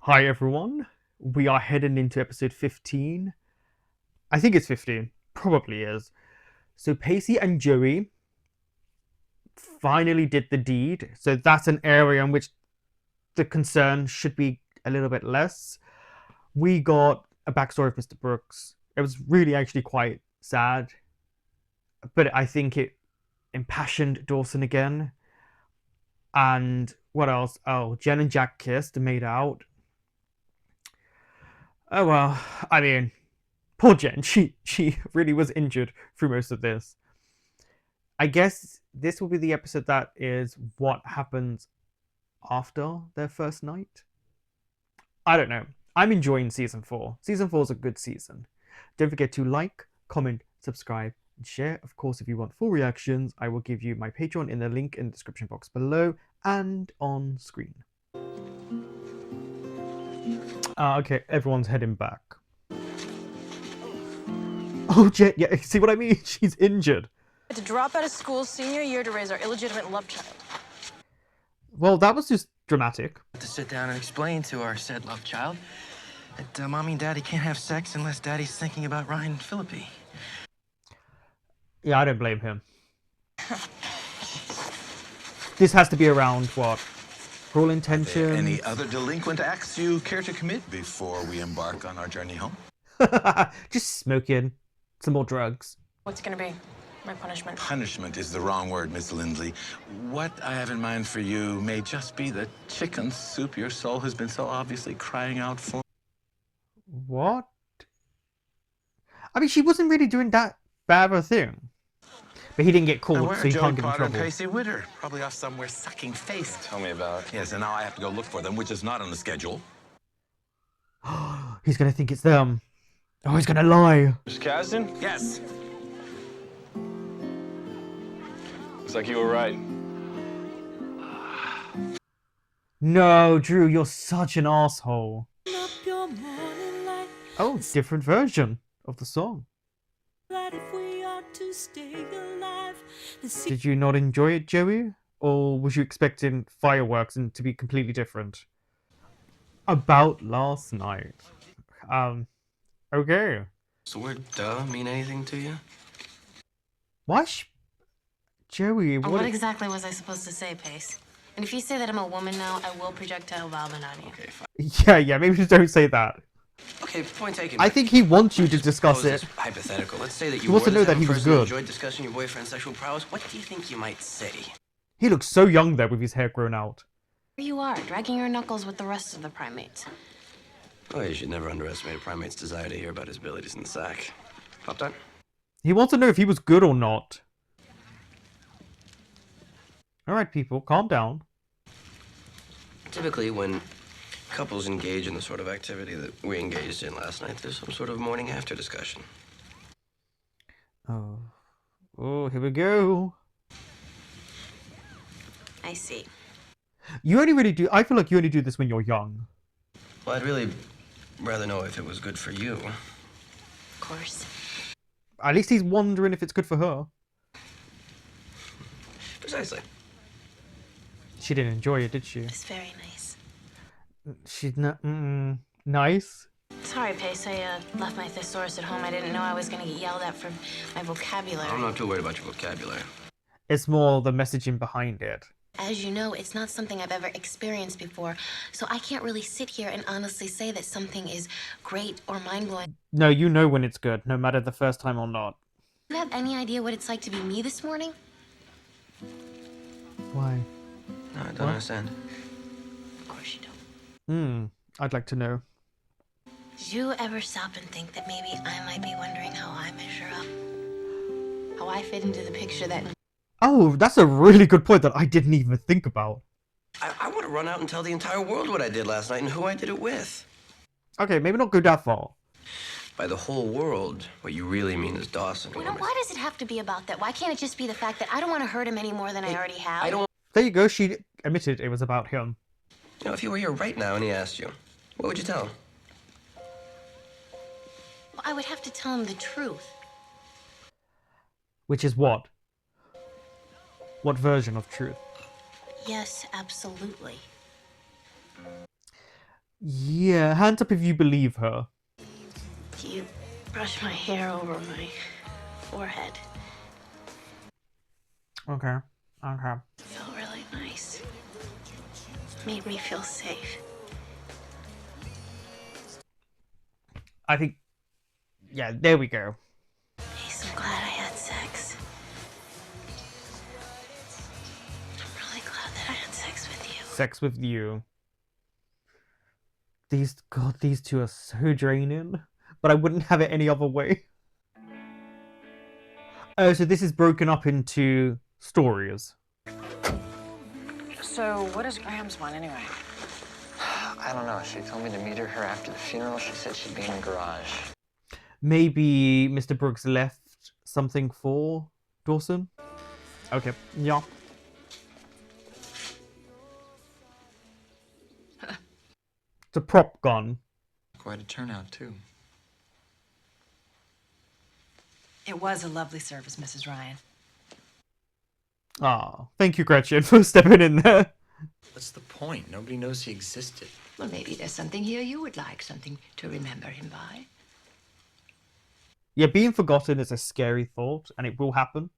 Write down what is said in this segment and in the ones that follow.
Hi everyone, we are heading into episode 15. I think it's 15, probably is. So Pacey and Joey finally did the deed, so that's an area in which the concern should be a little bit less. We got a backstory of Mr. Brooks. It was really actually quite sad, but I think it impassioned Dawson again. And what else? Oh, Jen and Jack kissed and made out. Oh well, I mean, poor Jen. She really was injured through most of this. I guess this will be the episode that is what happens after their first night. I don't know. I'm enjoying season 4. Season 4 is a good season. Don't forget to like, comment, subscribe, and share. Of course, if you want full reactions, I will give you my Patreon in the link in the description box below and on screen. Okay, everyone's heading back. Oh, Jen, yeah, see what I mean? She's injured. To drop out of school senior year to raise our illegitimate love child. Well, that was just dramatic. To sit down and explain to our said love child that mommy and daddy can't have sex unless daddy's thinking about Ryan and Philippi. Yeah, I don't blame him. This has to be around what? Cruel intentions? Any other delinquent acts you care to commit before we embark on our journey home? Just smoking. Some more drugs. What's it gonna be? My punishment? Punishment is the wrong word, Miss Lindley. What I have in mind for you may just be the chicken soup your soul has been so obviously crying out for. What? I mean, she wasn't really doing that bad of a thing. But he didn't get caught, so he can't get in trouble. Pacey Witter, probably off somewhere sucking face. Tell me about it. Yes, and now I have to go look for them, which is not on the schedule. He's gonna think it's them. Oh, he's gonna lie. Mr. Kasdan? Yes. Looks like you were right. No, Drew, you're such an asshole. Oh, different version of the song. Did you not enjoy it, Joey? Or was you expecting fireworks and to be completely different? About last night. Okay. So word duh mean anything to you? Why Joey, What exactly was I supposed to say, Pace? And if you say that I'm a woman now, I will projectile vomit on you. Okay, fine. Yeah, maybe just don't say that. Okay, point taken. I think he wants you to discuss it. Hypothetical. Let's say that He you wants to were know the that he type of was person who good. enjoyed discussing your boyfriend's sexual prowess. What do you think you might say? He looks so young there with his hair grown out. Here you are, dragging your knuckles with the rest of the primates. Oh, you should never underestimate a primate's desire to hear about his abilities in the sack. Pop that? He wants to know if he was good or not. Alright, people, calm down. Typically, when couples engage in the sort of activity that we engaged in last night, there's some sort of morning after discussion. Oh, here we go. I see. You only really do. I feel like you only do this when you're young. Well, I'd really rather know if it was good for you. Of course. At least he's wondering if it's good for her. Precisely. She didn't enjoy it, did she? It's very nice. She's not. Nice. Sorry, Pace. I left my thesaurus at home. I didn't know I was gonna get yelled at for my vocabulary. I'm not too worried about your vocabulary. It's more the messaging behind it. As you know, it's not something I've ever experienced before, so I can't really sit here and honestly say that something is great or mind-blowing. No, you know when it's good, no matter the first time or not. Do you have any idea what it's like to be me this morning? Why? No, I don't understand. Of course you don't. I'd like to know. Did you ever stop and think that maybe I might be wondering how I measure up? How I fit into the picture that... Oh, that's a really good point that I didn't even think about. I want to run out and tell the entire world what I did last night and who I did it with. Okay, maybe not go that far. By the whole world, what you really mean is Dawson. You know, why does it have to be about that? Why can't it just be the fact that I don't want to hurt him any more than I already have? I don't... There you go, she admitted it was about him. You know, if he were here right now and he asked you, what would you tell him? Well, I would have to tell him the truth. Which is what? What version of truth? Yes, absolutely. Yeah, hands up if you believe her. You brush my hair over my forehead. Okay. Okay. It felt really nice. Made me feel safe. I think, yeah, there we go. Ace, I'm glad I had sex. I'm really glad that I had sex with you. Sex with you. These two are so draining, but I wouldn't have it any other way. Oh, so this is broken up into stories. So, what does Grams want anyway? I don't know. She told me to meet her after the funeral. She said she'd be in the garage. Maybe Mr. Brooks left something for Dawson? Okay, yeah. It's a prop gun. Quite a turnout, too. It was a lovely service, Mrs. Ryan. Ah, thank you, Gretchen, for stepping in there. What's the point? Nobody knows he existed. Well, maybe there's something here you would like, something to remember him by. Yeah, being forgotten is a scary thought, and it will happen.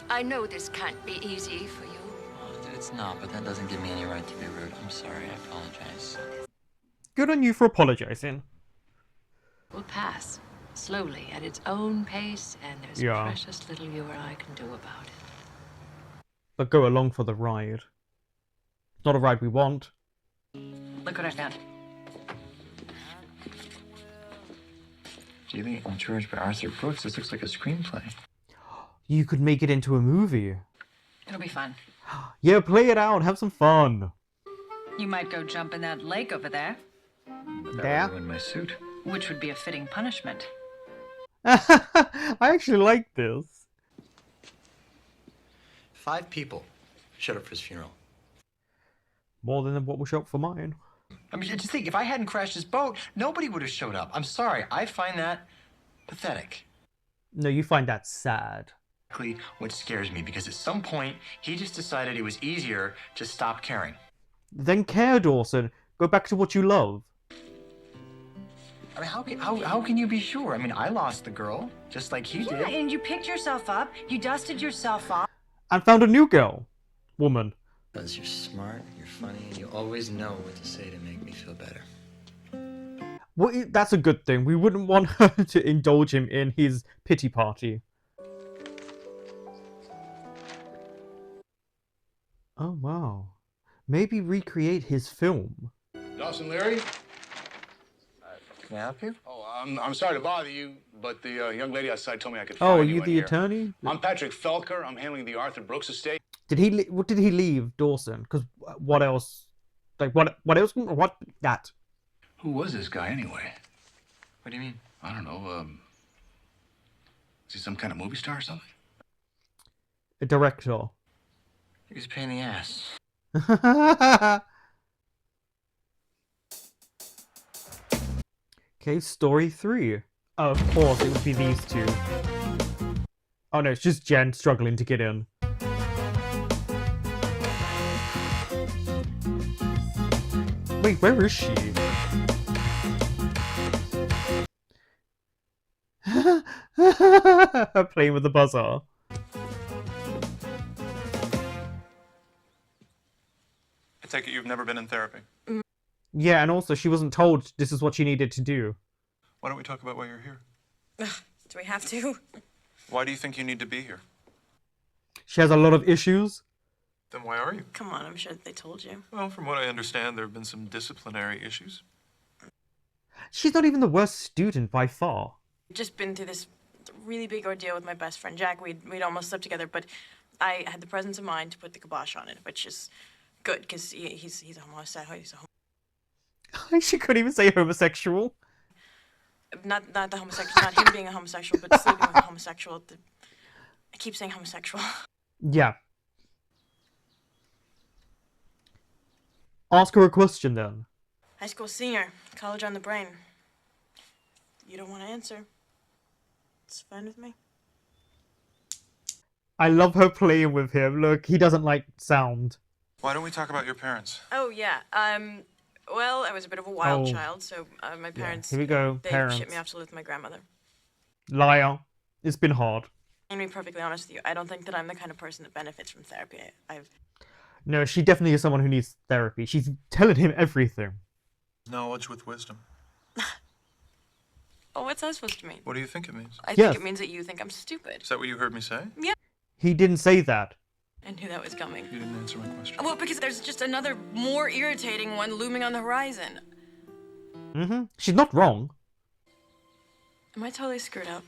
I know this can't be easy for you. It's not, but that doesn't give me any right to be rude. I'm sorry. I apologize. Good on you for apologizing. Will pass slowly at its own pace, and there's Yeah. precious little you or I can do about it. But go along for the ride. It's not a ride we want. Look what I found. Julie and George by Arthur Brooks. This looks like a screenplay. You could make it into a movie. It'll be fun. Yeah, play it out. Have some fun. You might go jump in that lake over there, But that There? would ruin my suit. which would be a fitting punishment. I actually like this. 5 people showed up for his funeral. More than what will show up for mine. I mean, just think, if I hadn't crashed his boat, nobody would have showed up. I'm sorry. I find that pathetic. No, you find that sad. Exactly what scares me, because at some point, he just decided it was easier to stop caring. Then care, Dawson. Go back to what you love. I mean, how can you be sure? I mean, I lost the girl, just like he did. and you picked yourself up, you dusted yourself off. And found a new girl. Woman. Because you're smart, you're funny, and you always know what to say to make me feel better. Well, that's a good thing. We wouldn't want her to indulge him in his pity party. Oh, wow. Maybe recreate his film. Dawson, Larry? Can I help you? Oh, I'm sorry to bother you, but the young lady outside told me I could Oh, are find you you in the here. attorney? I'm Patrick Felker. I'm handling the Arthur Brooks estate. Did he? What did he leave Dawson? Because what else? Like what? What else? What that? Who was this guy anyway? What do you mean? I don't know. Is he some kind of movie star or something? A director. He was a pain in the ass. Okay, story 3. Oh, of course, it would be these two. Oh no, it's just Jen struggling to get in. Wait, where is she? Playing with the buzzer. I take it you've never been in therapy. Yeah, and also she wasn't told this is what she needed to do. Why don't we talk about why you're here? Do we have to? Why do you think you need to be here? She has a lot of issues. Then why are you? Come on, I'm sure they told you. Well, from what I understand, there have been some disciplinary issues. She's not even the worst student by far. Just been through this really big ordeal with my best friend Jack. We'd almost slept together, but I had the presence of mind to put the kibosh on it, which is good because he's a homosexual. She couldn't even say homosexual. Not the homosexual, not him being a homosexual, but sleeping with a homosexual. I keep saying homosexual. Yeah. Ask her a question then. High school senior, college on the brain. You don't want to answer. It's fine with me. I love her playing with him. Look, he doesn't like sound. Why don't we talk about your parents? Oh yeah. Well, I was a bit of a wild Oh. child, so my parents, Here we go. they Parents. shipped me off to live with my grandmother. Liar. It's been hard. And to be perfectly honest with you, I don't think that I'm the kind of person that benefits from therapy. I've No, she definitely is someone who needs therapy. She's telling him everything. Knowledge with wisdom. Oh, what's that supposed to mean? What do you think it means? I Yes. think it means that you think I'm stupid. Is that what you heard me say? He didn't say that. I knew that was coming. You didn't answer my question. Well, because there's just another more irritating one looming on the horizon. She's not wrong. Am I totally screwed up?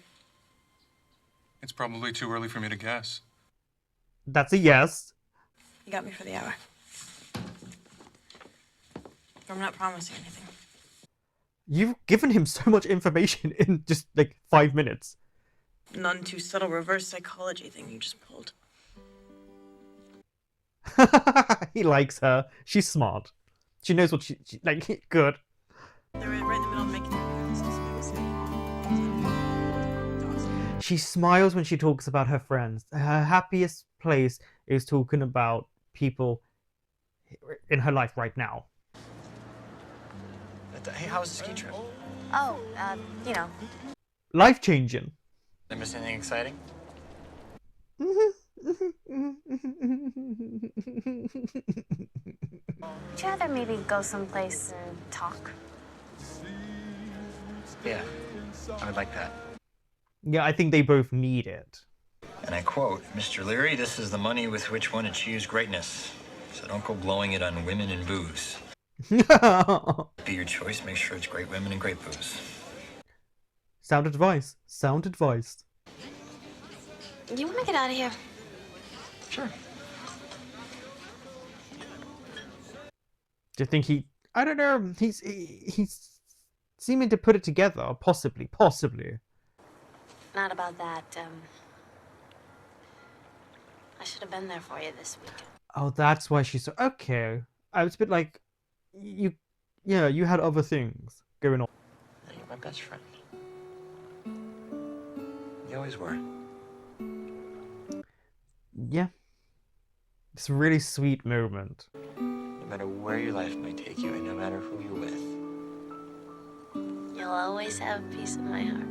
It's probably too early for me to guess. That's a yes. You got me for the hour. I'm not promising anything. You've given him so much information in just like 5 minutes. None too subtle reverse psychology thing you just pulled. He likes her. She's smart. She knows what she like. Good. They're right in the middle of making Dawson. She smiles when she talks about her friends. Her happiest place is talking about people in her life right now. Hey, how was the ski trip? Oh, you know. Life changing. Did I miss anything exciting? Would you rather maybe go someplace and talk? Yeah, I would like that. Yeah, I think they both need it. And I quote, Mr. Leary, this is the money with which one achieves greatness. So don't go blowing it on women and booze. Be your choice, make sure it's great women and great booze. Sound advice. Sound advice. You want to get out of here? Sure. Do you think he... I don't know. He's seeming to put it together. Possibly. Not about that. I should have been there for you this week. Oh, that's why she's so... Okay. I was a bit like... You had other things going on. You're my best friend. You always were. Yeah. It's a really sweet moment. No matter where your life might take you, and no matter who you're with. You'll always have peace in my heart.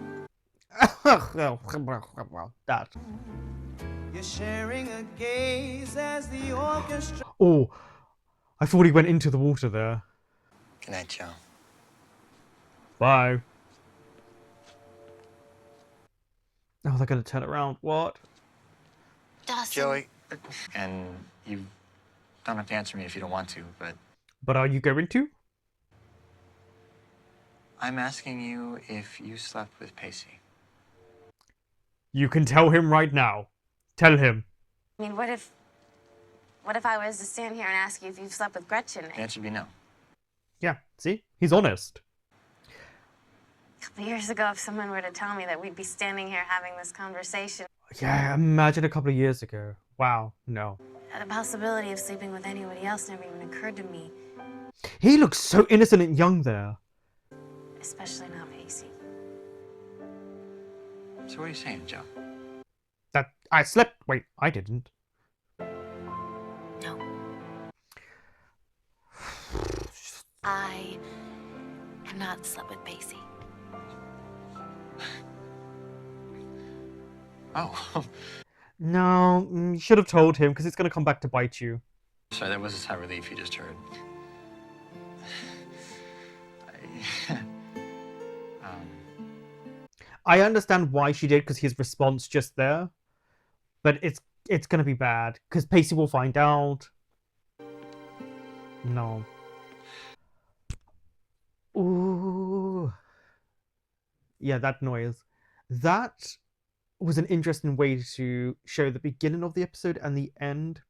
That. You're sharing a gaze as the orchestra. Oh, I thought he went into the water there. Good night, Joe. Bye. Oh, they're gonna turn around. What? Dawson. Joey, and you don't have to answer me if you don't want to, but But are you going to? I'm asking you if you slept with Pacey. You can tell him right now. Tell him. I mean, what if I was to stand here and ask you if you've slept with Gretchen? The answer would be no. Yeah, see? He's honest. A couple years ago, if someone were to tell me that we'd be standing here having this conversation, Yeah, imagine a couple of years ago. Wow, no. the possibility of sleeping with anybody else never even occurred to me, He looks so innocent and young there. especially not Pacey. So what are you saying, Joe? That I slept. Wait, I didn't. No. I have not slept with Pacey. Oh. No, you should have told him because it's gonna come back to bite you. Sorry, that was a sigh of relief you just heard. I understand why she did because his response just there, but it's gonna be bad because Pacey will find out. No. Ooh. Yeah, that noise. That was an interesting way to show the beginning of the episode and the end.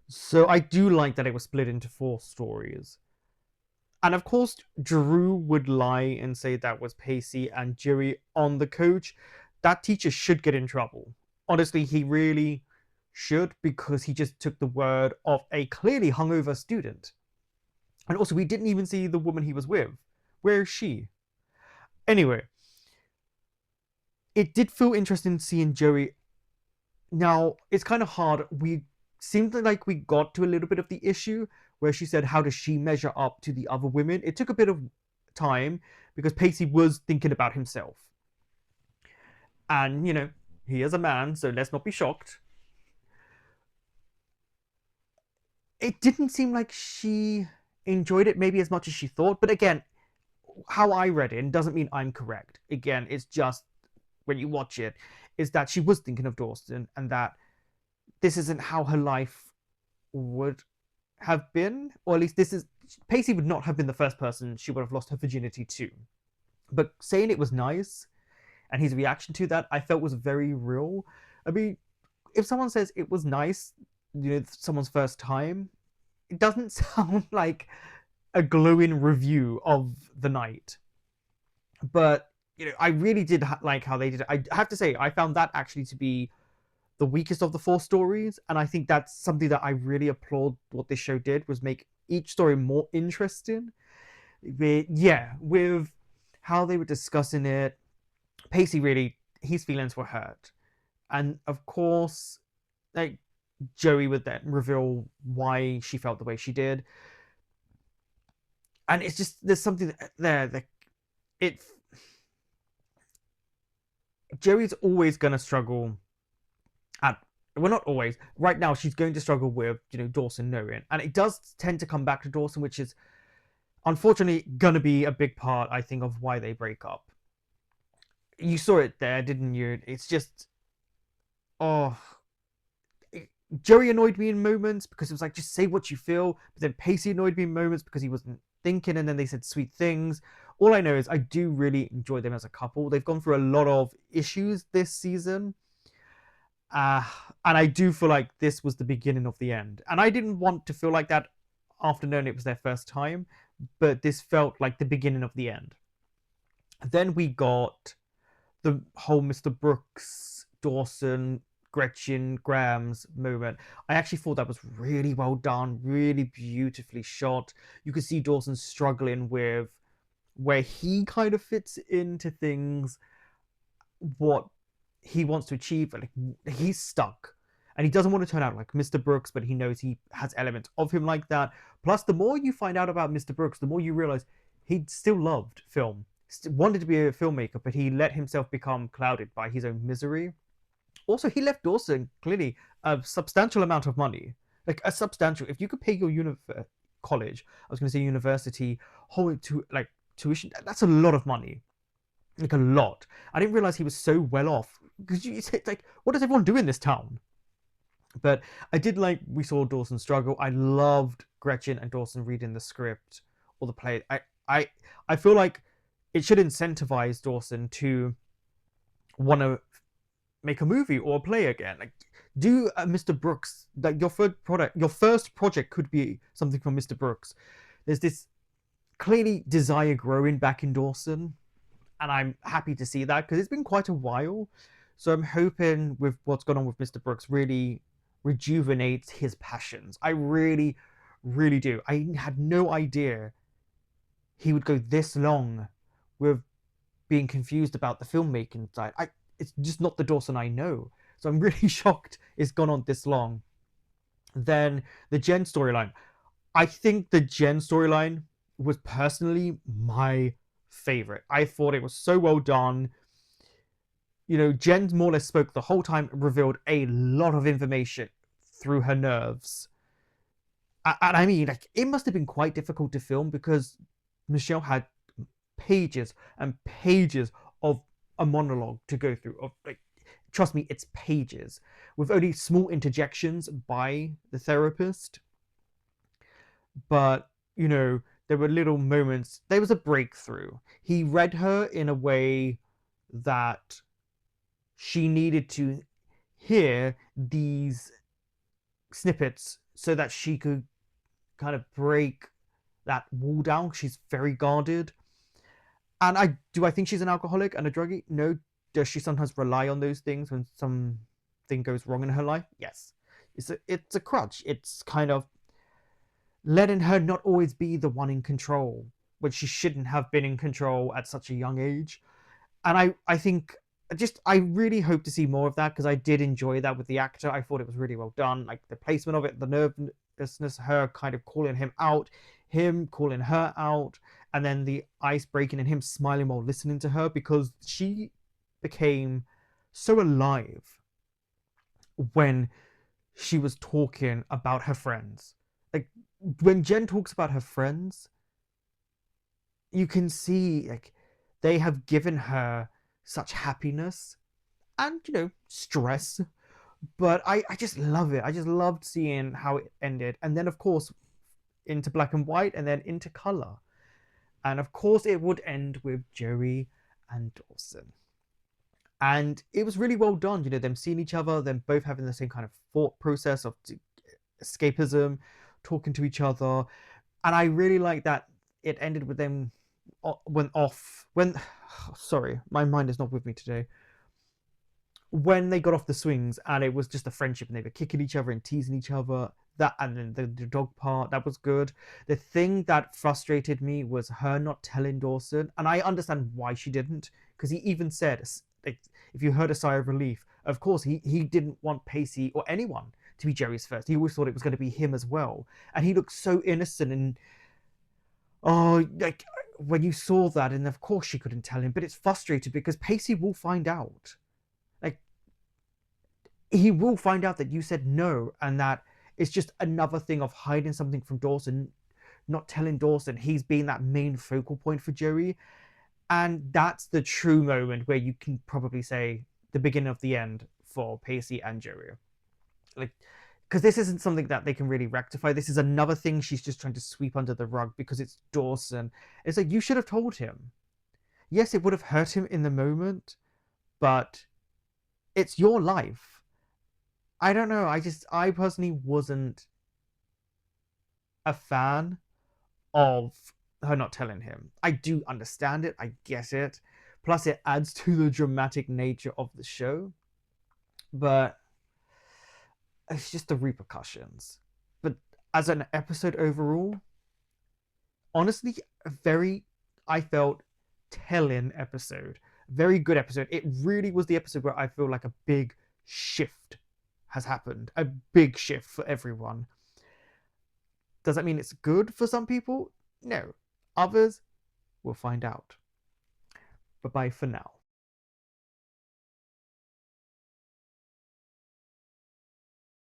So I do like that it was split into 4 stories. And of course, Drew would lie and say that was Pacey and Joey on the coach. That teacher should get in trouble. Honestly, he really should because he just took the word of a clearly hungover student. And also, we didn't even see the woman he was with. Where is she? Anyway, it did feel interesting seeing Joey. Now, it's kind of hard. We seemed like we got to a little bit of the issue where she said, how does she measure up to the other women? It took a bit of time because Pacey was thinking about himself. And, he is a man, so let's not be shocked. It didn't seem like she enjoyed it maybe as much as she thought. But again, how I read it, and doesn't mean I'm correct. Again, it's just when you watch it, is that she was thinking of Dawson and that this isn't how her life would have been, or at least Pacey would not have been the first person she would have lost her virginity to. But saying it was nice, and his reaction to that, I felt was very real. I mean, if someone says it was nice, someone's first time, it doesn't sound like a glowing review of the night. But, I really did like how they did it. I have to say, I found that actually to be the weakest of the 4 stories, and I think that's something that I really applaud what this show did, was make each story more interesting. With how they were discussing it, Pacey really, his feelings were hurt. And of course, like, Joey would then reveal why she felt the way she did. And it's just, there's something there that Joey's always going to struggle well, not always. Right now, she's going to struggle with, Dawson knowing. And it does tend to come back to Dawson, which is unfortunately going to be a big part, I think, of why they break up. You saw it there, didn't you? It's just... Joey annoyed me in moments because it was like, just say what you feel. But then Pacey annoyed me in moments because he wasn't thinking, and then they said sweet things. All I know is I do really enjoy them as a couple. They've gone through a lot of issues this season. And I do feel like this was the beginning of the end. And I didn't want to feel like that after knowing it was their first time, but this felt like the beginning of the end. Then we got the whole Mr. Brooks, Dawson, Gretchen, Graham's moment. I actually thought that was really well done, really beautifully shot. You could see Dawson struggling with where he kind of fits into things, what he wants to achieve. Like, he's stuck and he doesn't want to turn out like Mr. Brooks, but he knows he has elements of him like that. Plus, the more you find out about Mr. Brooks, the more you realize he still loved film, wanted to be a filmmaker, but he let himself become clouded by his own misery. Also, he left Dawson clearly a substantial amount of money, like a substantial. If you could pay your college, I was going to say university, whole to like tuition, that's a lot of money. Like, a lot. I didn't realize he was so well off, because you say, like, what does everyone do in this town? But I did like, we saw Dawson struggle. I loved Gretchen and Dawson reading the script or the play. I feel like it should incentivize Dawson to want to make a movie or a play again. Like, do Mr. Brooks, like, your first project could be something from Mr. Brooks. There's this clearly desire growing back in Dawson, and I'm happy to see that because it's been quite a while. So I'm hoping with what's gone on with Mr. Brooks really rejuvenates his passions. I really, really do. I had no idea he would go this long with being confused about the filmmaking side. It's just not the Dawson I know. So I'm really shocked it's gone on this long. Then the Jen storyline. I think the Jen storyline was personally my favorite. I thought it was so well done. Jen more or less spoke the whole time, revealed a lot of information through her nerves. And I mean, like, it must have been quite difficult to film because Michelle had pages and pages of a monologue to go through. Of, like, trust me, it's pages with only small interjections by the therapist. But, there were little moments. There was a breakthrough. He read her in a way that she needed to hear these snippets so that she could kind of break that wall down. She's very guarded. And I think she's an alcoholic and a druggie? No. Does she sometimes rely on those things when something goes wrong in her life? Yes. It's a crutch. It's kind of letting her not always be the one in control when she shouldn't have been in control at such a young age. And I think I really hope to see more of that because I did enjoy that with the actor. I thought it was really well done. Like, the placement of it, the nervousness, her kind of calling him out, him calling her out, and then the ice breaking and him smiling while listening to her, because she became so alive when she was talking about her friends. Like, when Jen talks about her friends, you can see, like, they have given her such happiness and, you know, stress. But I just love it. I just loved seeing how it ended. And then, of course, into black and white and then into color. And of course, it would end with Joey and Dawson. And it was really well done, you know, them seeing each other, them both having the same kind of thought process of escapism, talking to each other. And I really like that it ended with them sorry, my mind is not with me today. When they got off the swings and it was just a friendship and they were kicking each other and teasing each other, that, and then the dog part, that was good. The thing that frustrated me was her not telling Dawson, and I understand why she didn't, because he even said, like, if you heard a sigh of relief, of course he didn't want Pacey or anyone to be Jerry's first. He always thought it was going to be him as well, and he looked so innocent. And like, when you saw that, and of course she couldn't tell him, but it's frustrating because Pacey will find out. Like, he will find out that you said no, and that it's just another thing of hiding something from Dawson, not telling Dawson. He's being that main focal point for Joey. And that's the true moment where you can probably say the beginning of the end for Pacey and Joey. Like, because this isn't something that they can really rectify. This is another thing she's just trying to sweep under the rug because it's Dawson. It's like, you should have told him. Yes, it would have hurt him in the moment, but it's your life. I don't know. I personally wasn't a fan of her not telling him. I do understand it. I get it. Plus, it adds to the dramatic nature of the show. But it's just the repercussions. But as an episode overall, honestly, I felt, telling episode. Very good episode. It really was the episode where I feel like a big shift has happened. A big shift for everyone. Does that mean it's good for some people? No. Others, we'll find out. Bye-bye for now.